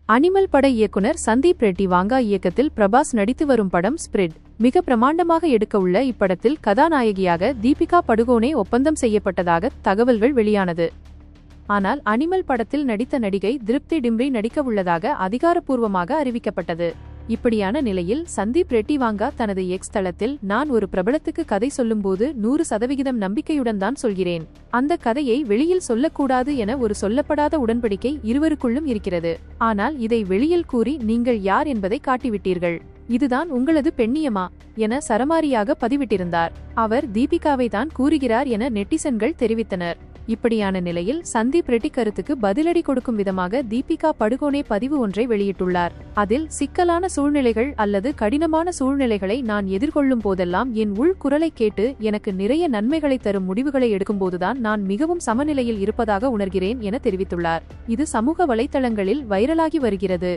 Animal பட இயக்குனர் Sandeep Reddy Vanga இயக்கத்தில் பிரபாஸ் நடித்து வரும் படம் ஸ்பிரிட் மிக பிரமாண்டமாக எடுக்க உள்ள இப்படத்தில் கதாநாயகியாக தீபிகா படுகோனே ஒப்பந்தம் செய்யப்பட்டதாக தகவல்கள் வெளியானது. ஆனால் அனிமல் படத்தில் நடித்த நடிகை திருப்தி டிம்ரி நடிக்க உள்ளதாக அதிகாரப்பூர்வமாக அறிவிக்கப்பட்டது. இப்படியான நிலையில் சந்தீப் ரெட்டி வாங்கா தனது எக்ஸ் தளத்தில், நான் ஒரு பிரபலத்துக்கு கதை சொல்லும்போது 100% நம்பிக்கையுடன் தான் சொல்கிறேன். அந்த கதையை வெளியில் சொல்லக்கூடாது என ஒரு சொல்லப்படாத உடன்படிக்கை இருவருக்குள்ளும் இருக்கிறது. ஆனால் இதை வெளியில் கூறி நீங்கள் யார் என்பதை காட்டிவிட்டீர்கள். இதுதான் உங்களது பெண்ணியமா என சரமாரியாக பதிவிட்டிருந்தார். அவர் தீபிகாவை தான் கூறுகிறார் என நெட்டிசன்கள் தெரிவித்தனர். இப்படியான நிலையில் சந்தீப் ரெட்டி கருத்துக்கு பதிலடி கொடுக்கும் விதமாக தீபிகா படுகோனே பதிவு ஒன்றை வெளியிட்டுள்ளார். அதில், சிக்கலான சூழ்நிலைகள் அல்லது கடினமான சூழ்நிலைகளை நான் எதிர்கொள்ளும் போதெல்லாம் என் உள் குரலை கேட்டு எனக்கு நிறைய நன்மைகளை தரும் முடிவுகளை எடுக்கும்போதுதான் நான் மிகவும் சமநிலையில் இருப்பதாக உணர்கிறேன் என தெரிவித்துள்ளார். இது சமூக வலைத்தளங்களில் வைரலாகி வருகிறது.